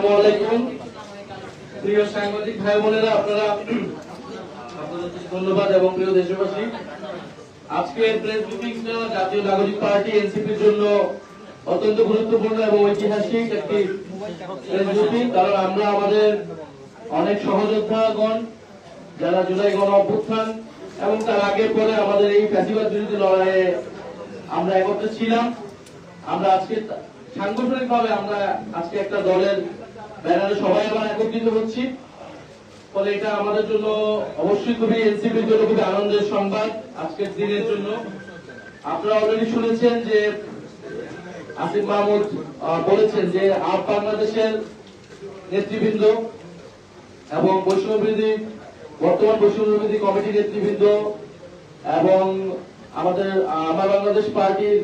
আসসালামু আলাইকুম প্রিয় সাংবাদিক ভাই বোনেরা, আপনারা আপনাদেরকে ধন্যবাদ এবং প্রিয় দেশবাসী, আজকের প্রেস ব্রিফিংটা জাতীয় নাগরিক পার্টি এনসিপির জন্য অত্যন্ত গুরুত্বপূর্ণ এবং ঐতিহাসিক একটি প্রেস ব্রিফিং। কারণ আমরা আমাদের অনেক সহযোদ্ধাগণ যারা জুলাই গণ অভ্যুত্থান এবং তার আগে পরে আমাদের এই ফ্যাসিবাদ বিরোধী লড়াইয়ে আমরা একত্রে ছিলাম। আমরা আজকে সাংগঠনিক ভাবে আমরা আজকে একটা দলের ব্যানারে সবাই আবার একত্রিত হচ্ছি। ফলে এটা আমাদের জন্য অবশ্যই খুবই এনসিপির জন্য খুবই আনন্দের সংবাদ আজকের দিনের জন্য। আপনারা অলরেডি শুনেছেন যে আসিফ মাহমুদ বলেছেন যে বাংলাদেশের নেতৃবৃন্দ এবং বৈষম্য বিরোধী বর্তমান বৈষম্য বিরোধী কমিটির নেতৃবৃন্দ এবং আমাদের আমার বাংলাদেশ পার্টির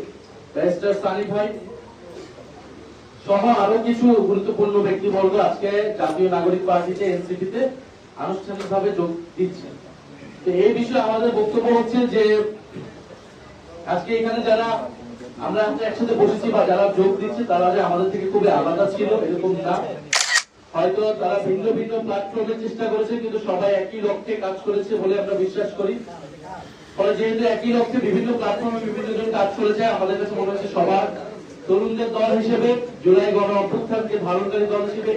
ব্যারিস্টার সানি ভাই সহ আরো কিছু গুরুত্বপূর্ণ ব্যক্তিবর্গ আজকে জাতীয় নাগরিক পার্টিতে এনসিপিতে আনুষ্ঠানিকভাবে যোগ দিচ্ছেন। তো এই বিষয়ে আমাদের বক্তব্য হচ্ছে যে আজকে এখানে যারা আমরা একসাথে বসেছি বা যারা যোগ দিচ্ছে তারা যে আমাদের থেকে খুবই আলাদা ছিল এরকম না, হয়তো তারা ভিন্ন ভিন্ন প্ল্যাটফর্মের চেষ্টা করেছে কিন্তু সবাই একই লক্ষ্যে কাজ করেছে বলে আমরা বিশ্বাস করি। ফলে যেহেতু একই লক্ষ্যে বিভিন্ন প্ল্যাটফর্মে বিভিন্ন জন কাজ করেছে, আমাদের কাছে মনে হচ্ছে সবার তরুণদের দল হিসেবে জুলাই গণ অভ্যুত্থানকে ধারণকারী দল হিসেবে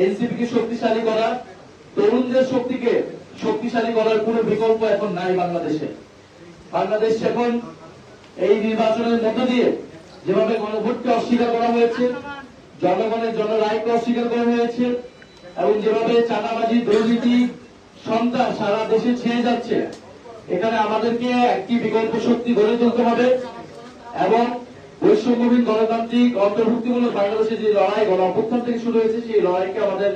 এনসিপিকে শক্তিশালী করা, তরুণদের শক্তিকে শক্তিশালী করার কোন বিকল্প এখন নাই বাংলাদেশে। বাংলাদেশ এখন এই নির্বাচনের মধ্য দিয়ে যেভাবে গণভোটকে অস্বীকার করা হয়েছে, জনগণের জনরায়কে অস্বীকার করা হয়েছে এবং যেভাবে চাঁদাবাজি দুর্নীতি সন্ত্রাস সারা দেশে ছেয়ে যাচ্ছে, এখানে আমাদেরকে একটি বিকল্প শক্তি গড়ে তুলতে হবে এবং বৈষম্যহীন গণতান্ত্রিক অন্তর্ভুক্তিমূলক বাংলাদেশের যে লড়াই গণ অভ্যুত্থান থেকে শুরু হয়েছে সেই লড়াইকে আমাদের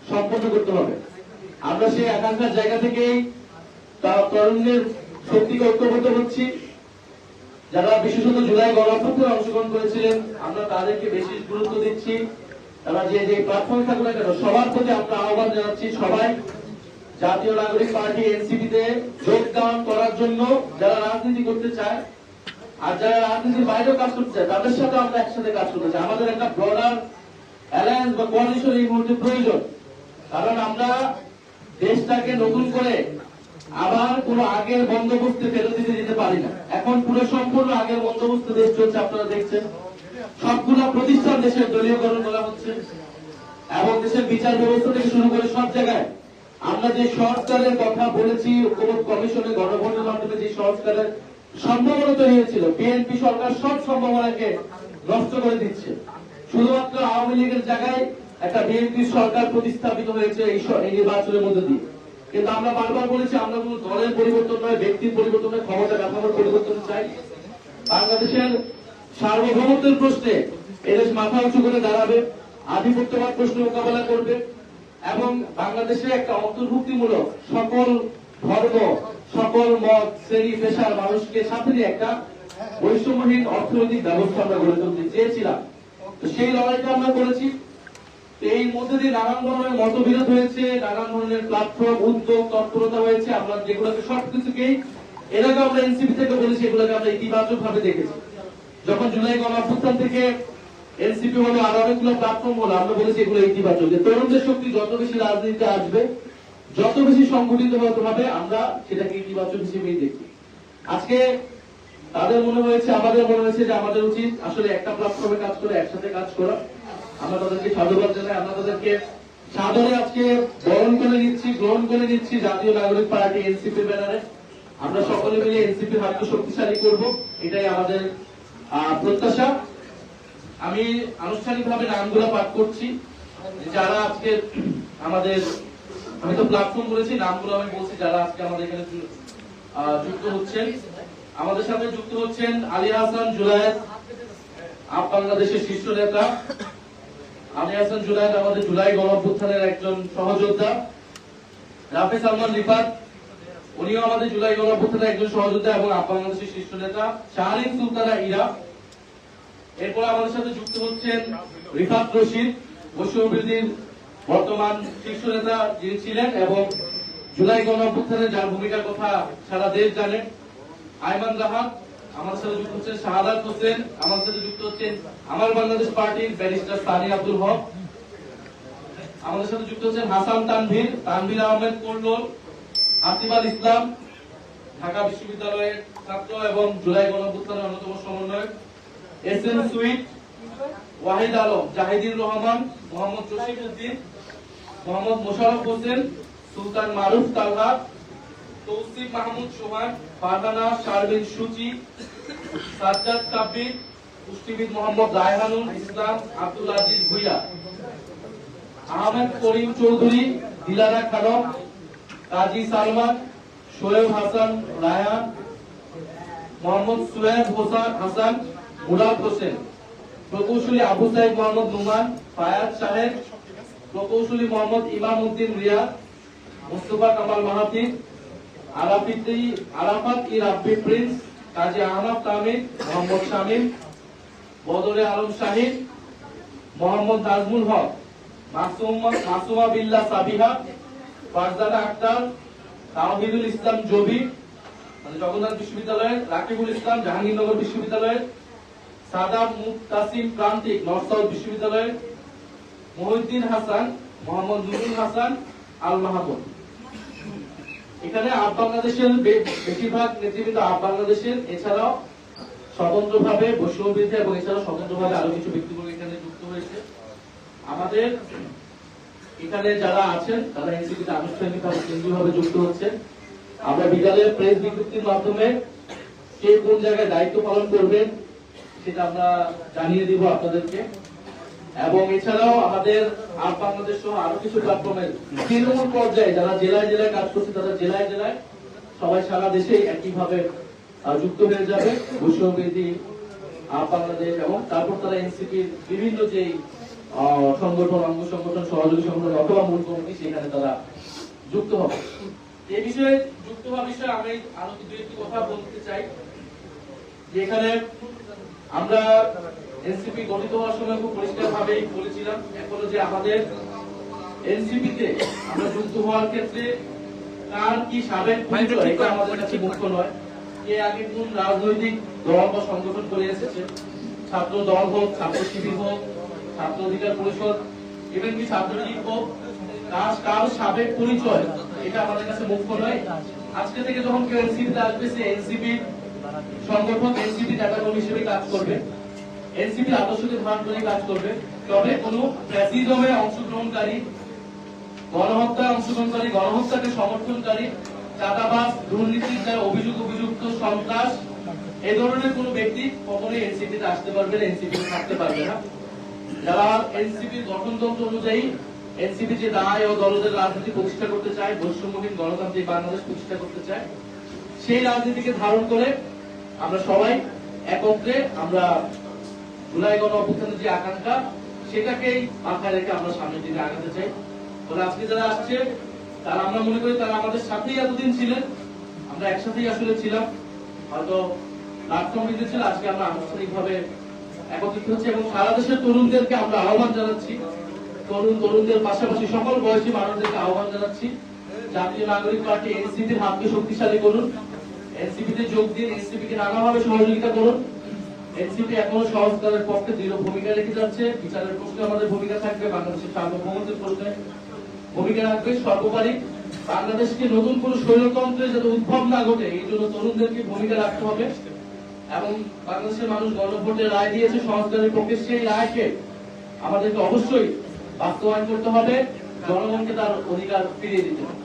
সম্পন্ন করতে হবে। আমরা সেই আকাঙ্ক্ষার জায়গা থেকেই তরুণদের শক্তিকে ঐক্যবদ্ধ হচ্ছি। যারা বিশেষত জুলাই গণ অভ্যুত্থানে অংশগ্রহণ করেছিলেন আমরা তাদেরকে বেশি গুরুত্ব দিচ্ছি। তারা যে যে প্ল্যাটফর্মে থাকুক না কেন সবার প্রতি আমরা আহ্বান জানাচ্ছি সবাই জাতীয় নাগরিক পার্টি এনসিপিতে যোগদান করার জন্য। যারা রাজনীতি করতে চায় আর যারা রাজনীতির বাইরেও কাজ করতে চায় তাদের সাথে আমরা একসাথে কাজ করতে চাই। আমাদের একটা ব্রডার অ্যালায়েন্স বা কোয়ালিশন এই মুহূর্তে প্রয়োজন, কারণ আমরা দেশটাকে নতুন করে আবার কোন আগের বন্দোবস্তে ফেরত দিতে যেতে পারি না। এখন পুরো সম্পূর্ণ আগের বন্দোবস্ত দেশ চলছে, আপনারা দেখছেন সবগুলো প্রতিষ্ঠান দেশের দলীয়করণ করা হচ্ছে এবং দেশের বিচার ব্যবস্থা থেকে শুরু করে সব জায়গায় আমরা যে সংস্কারের কথা বলেছি, ঐক্যমত কমিশনে গণভোটের মাধ্যমে যে সংস্কারের সম্ভাবনা তৈরি হয়েছিল, বিএনপি সরকার সব সম্ভাবনাকে নষ্ট করে দিচ্ছে। শুধুমাত্র আওয়ামী লীগের জায়গায় একটা বিএনপি সরকার প্রতিস্থাপিত হয়েছে এই নির্বাচনের মধ্যে দিয়ে। কিন্তু আমরা বারবার বলেছি আমরা কোন দলের পরিবর্তন নয়, ব্যক্তির পরিবর্তন নয়, ক্ষমতা কাঠামোর পরিবর্তন চাই। বাংলাদেশের সার্বভৌমত্বের প্রশ্নে এদেশ মাথা উঁচু করে দাঁড়াবে, আধিপত্যবাদ প্রশ্ন মোকাবেলা করবে এবং বাংলাদেশে একটা অন্তর্ভুক্তিমূলক সকল ধর্ম সকল মত শ্রেণী পেশার মানুষকে সাথে নিয়ে একটা বৈষম্যহীন অর্থনৈতিক ব্যবস্থা আমরা গড়ে তুলতে চেয়েছিলাম। তো সেই লড়াইটা আমরা করেছি। এই মধ্যে দিয়ে নানান ধরনের মতবিরোধ হয়েছে, নানান ধরনের প্ল্যাটফর্ম উদ্যোগ তৎপরতা হয়েছে। আমরা যেগুলোকে সবকিছুকেই এর আগে আমরা এনসিপি থেকে বলেছি এগুলোকে আমরা ইতিবাচক ভাবে দেখেছি। যখন জুলাই গণ অভ্যুত্থান থেকে এনসিপি হলো আর অনেকগুলো প্ল্যাটফর্ম হলো, আমরা বলেছি এগুলো ইতিবাচক, যে তরুণদের শক্তি যত বেশি রাজনীতিতে আসবে যত বেশি সংগঠিত হতে হবে আমরা সেটাকে ইতিবাচক হিসেবেই দেখি। আজকে তাদের মনে হয়েছে আমাদের মনে হয়েছে যে আমাদের উচিত আসলে একটা প্ল্যাটফর্মে কাজ করে একসাথে কাজ করা। আমরা তাদেরকে সাধুবাদ জানাই, আমরা তাদেরকে সাদরে আজকে গ্রহণ করে নিচ্ছি জাতীয় নাগরিক পার্টি এনসিপির ব্যানারে। আমরা সকলে মিলে এনসিপির হাতকে শক্তিশালী করব, এটাই আমাদের প্রত্যাশা। আমি আনুষ্ঠানিকভাবে নামগুলো পাঠ করছি যারা আজকে আমাদের, আমি তো প্ল্যাটফর্ম বলেছি, নামগুলো আমি বলছি যারা আজকে আমাদের এখানে যুক্ত হচ্ছেন। আমাদের সাথে যুক্ত হচ্ছেন আলী হাসান জুনায়েদ, বাংলাদেশের শীর্ষ নেতা। আলী হাসান জুনায়েদ আমাদের জুলাই গণ অভ্যুত্থানের একজন সহযোদ্ধা। রাফি সালমান রিফাত, উনিও আমাদের জুলাই গণ অভ্যুত্থানের একজন সহযোদ্ধা এবং বাংলাদেশের শীর্ষ নেতা। শাহরিন সুলতানা ইরা। এরপর আমাদের সাথে যুক্ত হচ্ছেন রিফাত রশিদ, বৈষম্য বিরোধীর বর্তমান শীর্ষ নেতা যিনি ছিলেন এবং জুলাই গণ অভ্যুত্থানে যার ভূমিকার কথা সারা দেশ জানে। আইমান জাহাদ আমাদের সাথে যুক্ত হচ্ছেন। শাহাদাত হোসেন আমাদের সাথে যুক্ত হচ্ছেন আমার বাংলাদেশ পার্টির ব্যারিস্টার সানি আব্দুল হক। আমাদের সাথে যুক্ত হচ্ছেন হাসান তানভীর, তানভীর আহমেদ কোল্ডোল, আতিফাল ইসলাম, ঢাকা বিশ্ববিদ্যালয়ের ছাত্র এবং জুলাই গণঅভ্যুত্থানের অন্যতম সমন্বয়ক, এস এম সুইট, ওয়াহিদ আলম, জাহিদুর রহমান, মোহাম্মদ জসিম উদ্দিন, মোহাম্মদ মোশাররফ হোসেন, সুলতান মারুফ তালহা, তৌসিফ মাহমুদ সোহান, ফারহানা শারমিন সুচি, সাজ্জাদ কাব্বির, পুষ্টিবিদ মোহাম্মদ রায়হানুল ইসলাম, আব্দুল আজিজ ভুইয়া, আহমেদ করিম চৌধুরী, দিলারা খানম, কাজী সালমান, শোয়েব হাসান রায়হান, মোহাম্মদ সুয়েব হাসান, মুরাদ হোসেন, প্রকৌশলী আবু সাইদ মোহাম্মদ নুমান, ফায়াজ সাহেব, প্রকৌশলী মোহাম্মদ ইমাম উদ্দিন রিয়াদ, মুস্তফা কামাল মাহাতির, আরাফাত ই রাব্বি প্রিন্স, কাজী আহমদ তামিম, মোহাম্মদ শামীম, বদরে আলম শাহিদ, মোহাম্মদ নাজমুল হক, মাসুমা বিল্লাহ সাবিহা, ফারজানা আক্তার, তাওহিদুল ইসলাম জবি, জগন্নাথ বিশ্ববিদ্যালয়ের, রাকিবুল ইসলাম জাহাঙ্গীরনগর বিশ্ববিদ্যালয়ের, সাদাব মুতাসিম প্রান্তিক নর্থ সাউথ বিশ্ববিদ্যালয়ের, মহিউদ্দিন হাসান, মোহাম্মদ নুরুল হাসান আল মাহমুদ। এখানে আপ বাংলাদেশের বেশিরভাগ নেতৃবৃন্দ আপ বাংলাদেশের, এছাড়াও স্বতন্ত্রভাবে বৈষ্ণববিদ্যা এবং এছাড়াও স্বতন্ত্রভাবে আরো কিছু ব্যক্তিবর্গ এখানে যুক্ত হয়েছে। আমাদের এখানে যারা আছেন তারা এনসিপিতে আনুষ্ঠানিকভাবে কেন্দ্রীয়ভাবে যুক্ত হচ্ছে। আমরা বিদ্যালয়ের প্রেস বিজ্ঞপ্তির মাধ্যমে কে কোন জায়গায় দায়িত্ব পালন করবেন সেটা আমরা জানিয়ে দিব আপনাদেরকে। এবং এছাড়াও আমাদের আপ বাংলাদেশ সহ আরো কিছু প্ল্যাটফর্মের তৃণমূল পর্যায়ে যারা জেলায় জেলায় কাজ করছে তারা জেলায় জেলায় সবাই সারা দেশে একইভাবে যুক্ত হয়ে যাবে বৈষ্ণববেদী, আপ বাংলাদেশ এবং তারপর তারা এনসিপির বিভিন্ন যে সংগঠন, অঙ্গ সংগঠন, সহযোগী সংগঠন অথবা মূল কমিটি সেখানে তারা যুক্ত হবে। এই বিষয়ে যুক্ত হওয়ার বিষয়ে আমি আরো দু একটি কথা বলতে চাই। যেখানে আমরা এনসিপি গঠিত হওয়ার সময় খুব পরিষ্কার ভাবেই বলেছিলাম, এখনো যে আমাদের এনসিপিতে আমরা যুক্ত হওয়ার ক্ষেত্রে কার কি সাবেক পরিচয় এটা আমাদের কাছে মুখ্য নয়। কে আগে কোন রাজনৈতিক দল বা সংগঠন করে এসেছে, ছাত্র দল হোক, ছাত্র শিবির হোক, ছাত্র অধিকার পরিষদ, ইভেন কি ছাত্রলীগ হোক, কার সাবেক পরিচয় এটা আমাদের কাছে মুখ্য নয়। আজকে থেকে যখন কেউ এনসিপিতে আসবে সে এনসিপির সংগঠন, এনসিপি নেতাকর্মী হিসেবে কাজ করবে, এনসিপির আদর্শকে ধারণ করে কাজ করবে। তবে কোন ফ্যাসিজমে অংশগ্রহণকারী, গণহত্যায় অংশগ্রহণকারী, গণহত্যাকে সমর্থনকারী, চাঁদাবাজ, দুর্নীতির যারা অভিযুক্ত, সন্ত্রাস, এই ধরনের কোন ব্যক্তি কখনোই এনসিপিতে আসতে পারবে না, এনসিপিতে থাকতে পারবে না। যারা এনসিপির গঠনতন্ত্র অনুযায়ী এনসিপি যে দায় ও দলদের রাজনীতি প্রতিষ্ঠা করতে চায়, বৈষম্যহীন গণতান্ত্রিক বাংলাদেশ প্রতিষ্ঠা করতে চায়, সেই রাজনীতিকে ধারণ করে আমরা সবাই একত্রে আমরা জুলাই গণঅভ্যুত্থানের যে আকাঙ্ক্ষা সেটাকেই মাথায় রেখে আমরা সামনের দিকে আগাতে চাই। বলে আজকে যারা আসছে তারা আমরা মনে করি তারা আমাদের সাথেই এতদিন ছিলেন, আমরা একসাথেই আসলে ছিলাম, হয়তো প্ল্যাটফর্মে ছিল, আজকে আমরা আনুষ্ঠানিকভাবে একত্রিত হচ্ছে এবং সারা দেশের তরুণদেরকে আমরা আহ্বান জানাচ্ছি, তরুণদের পাশাপাশি সকল বয়সী মানুষদেরকে আহ্বান জানাচ্ছি, জাতীয় নাগরিক পার্টি এনসিপির হাতকে শক্তিশালী করুন, এনসিপিতে যোগ দিন, এনসিপিকে নানাভাবে সহযোগিতা করুন। এনসিপি এখনো সংস্কারের পক্ষে দৃঢ় ভূমিকা রেখে যাচ্ছে, বিচারের প্রশ্নে আমাদের ভূমিকা থাকবে, বাংলাদেশের সার্বভৌমত্বের প্রশ্নে ভূমিকা রাখবে। সর্বোপরি বাংলাদেশকে নতুন কোন স্বৈরতন্ত্রের যাতে উদ্ভব না ঘটে এই জন্য তরুণদেরকে ভূমিকা রাখতে হবে। এবং বাংলাদেশের মানুষ গণভোটে রায় দিয়েছে সংস্কারের পক্ষে, সেই রায়কে আমাদেরকে অবশ্যই বাস্তবায়ন করতে হবে, জনগণকে তার অধিকার ফিরিয়ে দিতে হবে।